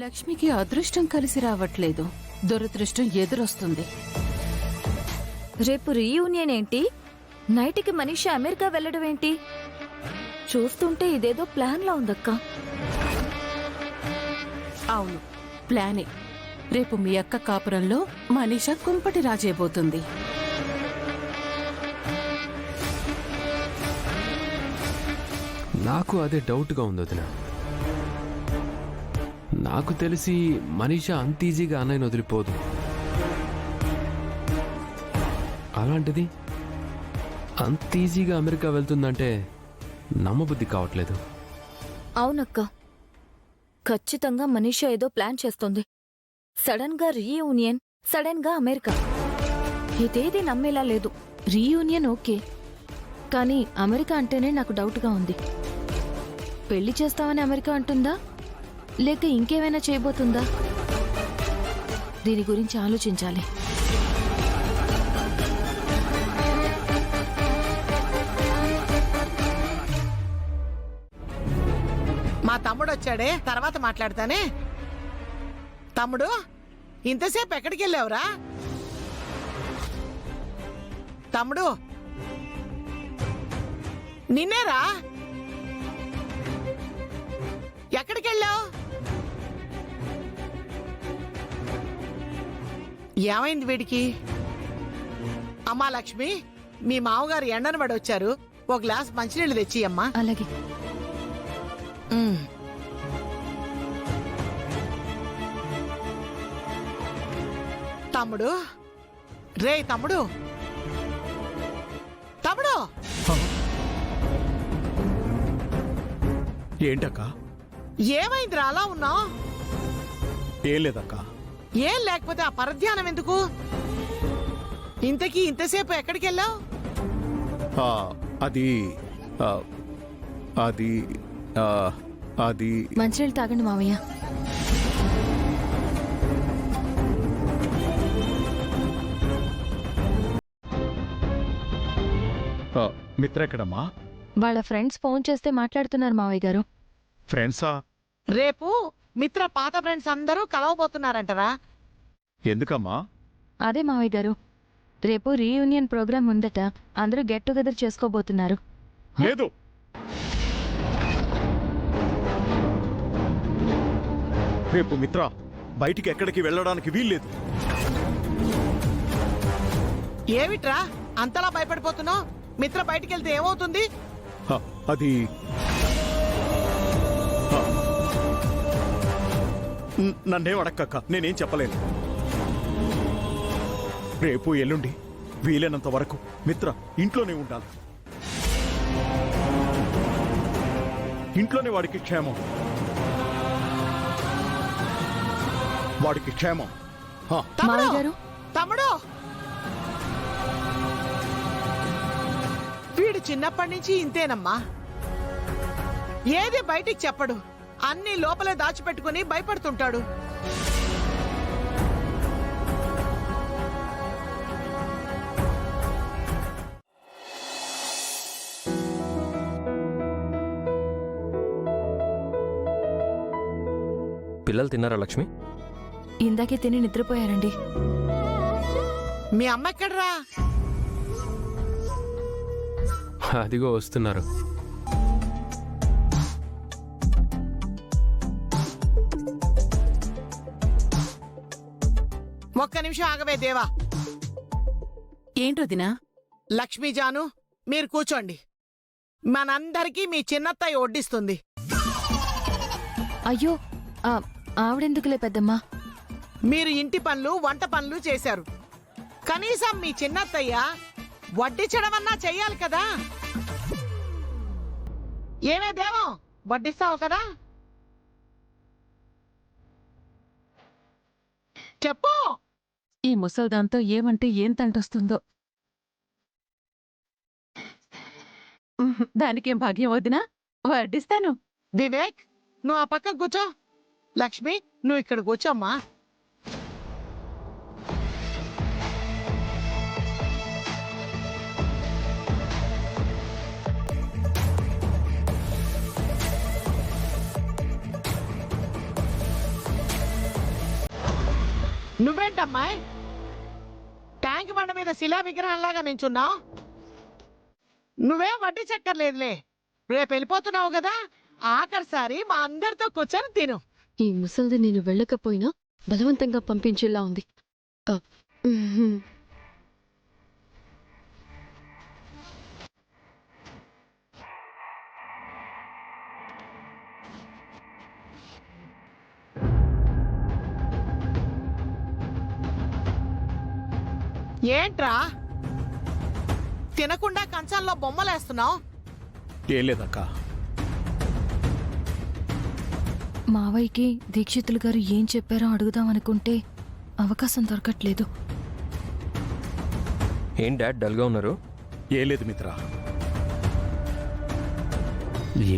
లక్ష్మికి అదృష్టం కలిసి రావట్లేదు, దురదృష్టం ఎదురొస్తుంది. రేపు రీయూనియన్ ఏంటి? నైట్కి మనీషా అమెరికా వెళ్ళడం ఏంటి? చూస్తుంటే ఇదేదో ప్లాన్ లా ఉందక్క. అవును, ప్లానే. రేపు మీ అక్క కాపురంలో మనీషా కుంపటి రాజేయబోతుంది. నాకు అదే డౌట్గా ఉంది వదిన. నాకు తెలిసి మనీషా అంత ఈజీగా అన్నయ్యను వదిలిపోదు. అలాంటిది అంత ఈజీగా అమెరికా వెళ్తుందంటే నమ్మబుద్ధి కావట్లేదు. అవునక్క, ఖచ్చితంగా మనీషా ఏదో ప్లాన్ చేస్తోంది. సడన్ గా రీయూనియన్, సడన్ గా అమెరికా. ఇదేది నమ్మేలా లేదు. రీయూనియన్ ఓకే, కానీ అమెరికా అంటేనే నాకు డౌట్గా ఉంది. పెళ్లి చేస్తామని అమెరికా అంటుందా, లేక ఇంకేమైనా చేయబోతుందా? దీని గురించి ఆలోచించాలి. మా తమ్ముడు వచ్చాడే, తర్వాత మాట్లాడతానే. తమ్ముడు, ఇంతసేపు ఎక్కడికి వెళ్ళావురా? తమ్ముడు, నిన్నేరా? ఎక్కడికి వెళ్ళావు? ఏమైంది వీడికి? అమ్మా లక్ష్మి, మీ మామగారు ఎండను పడి వచ్చారు, ఒక గ్లాస్ మంచినీళ్ళు తెచ్చి అమ్మా. అలాగే. తమ్ముడు, రే తమ్ముడు, తమ్ముడు. ఏంటక్క? ఏమైందిరా అలా ఉన్నావు? ఏం లేదక్క. ఏం లేకపోతే ఆ పరధ్యానం ఎందుకు? ఇంతకీ ఇంతసేపు ఎక్కడికి వెళ్ళావు? అది అది అది మంచినీళ్ళు తాగండి మావయ్య. మిత్ర ఎక్కడమ్మా? వాళ్ళ ఫ్రెండ్స్ ఫోన్ చేస్తే మాట్లాడుతున్నారు మావయ్య గారు. ఫ్రెండ్సా? రేపు మిత్ర పాత ఫ్రెండ్స్ అందరూ కలవబోతున్నారంటరా. ఎందుకమ్మా? అదే మావయ్య గారు, రేపు రీయూనియన్ ప్రోగ్రామ్ ఉందట, అందరూ గెట్ టుగెదర్ చేసుకోబోతున్నారు. లేదు, రేపు మిత్ర బయటికి ఎక్కడికి వెళ్ళడానికి వీల్లేదు. ఏమిట్రా అంతలా భయపడిపోతున్నావు? మిత్ర బయటికి వెళ్తే ఏమవుతుంది? అది నన్నేం అడక్కక్క, నేనేం చెప్పలేను. రేపు ఎల్లుండి వీలైనంత వరకు మిత్ర ఇంట్లోనే ఉండాలి. ఇంట్లోనే వాడికి క్షేమం, వాడికి క్షేమం. మావయ్య గారు, తమ్ముడు, వీడు చిన్నప్పటి నుంచి ఇంతేనమ్మా. ఏది బయటికి చెప్పడు, అన్ని లోపలే దాచిపెట్టుకుని భయపడుతుంటాడు. పిల్లలు తిన్నారా లక్ష్మి? ఇందాకే తిని నిద్రపోయారండి. మీ అమ్మ ఎక్కడరా? అదిగో వస్తున్నారు. ఒక్క నిమిషం ఆగవే దేవా. ఏంటొదినా? లక్ష్మీ జాను, మీరు కూర్చోండి. మనందరికీ మీ చిన్నత్తయ్య వడ్డిస్తుంది. అయ్యో, ఆవిడెందుకులే పెద్దమ్మా. మీరు ఇంటి పనులు, వంట పనులు చేశారు. కనీసం మీ చిన్నత్తయ్య వడ్డించడమన్నా చెయ్యాలి కదా. ఏమే దేవం, వడ్డిస్తావు కదా? చెప్పు. ఈ ముసల్దాంతో ఏమంటే ఏం తంటొస్తుందో. దానికేం భాగ్యం వదినా, వడ్డిస్తాను. వివేక్, నువ్వు ఆ పక్క కూర్చో. లక్ష్మి, నువ్వు ఇక్కడ కూర్చోమ్మా. నువ్వేంటమ్మాయి ట్యాంక్ బండ మీద శిలా విగ్రహంలాగా నించున్నావు? నువ్వేం వడ్డీ చక్కర్లేదులే. రేపు వెళ్ళిపోతున్నావు కదా, ఆఖరిసారి మా అందరితో కూర్చొని తిను. ఈ ముసల్ది నేను వెళ్ళకపోయినా బలవంతంగా పంపించేలా ఉంది. ఏంట్రా తినకుండా కంచాల్లో బొమ్మలేస్తున్నావు? ఏం లేదక్క. మావయ్యకి దీక్షితులు గారు ఏం చెప్పారో అడుగుదాం అనుకుంటే అవకాశం దొరకట్లేదు. ఏం డాడ్ డల్గా ఉన్నారు? ఏం లేదు మిత్ర.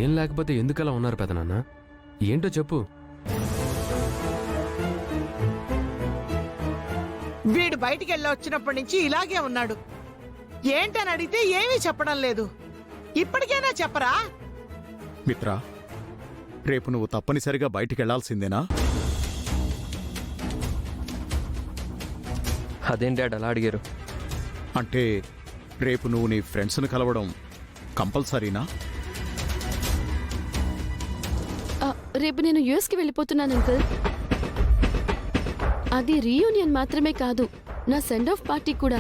ఏం లేకపోతే ఎందుకలా ఉన్నారు పెదనాన్న? ఏంటో చెప్పు. వీడు బయటికి వెళ్ళి వచ్చినప్పటి నుంచి ఇలాగే ఉన్నాడు. ఏంటని అడిగితే ఏమీ చెప్పడం లేదు. ఇప్పటికైనా చెప్పరా? మిత్ర, రేపు నువ్వు తప్పనిసరిగా బయటికెళ్లాల్సిందేనా? అదేం డాడ్ అలా అడిగారు? అంటే రేపు నువ్వు నీ ఫ్రెండ్స్ని కలవడం కంపల్సరీనా? రేపు నేను యుఎస్కి వెళ్ళిపోతున్నాను అంకుల్. అది రీయూనియన్ మాత్రమే కాదు, నా సెండ్ ఆఫ్ పార్టీ కూడా.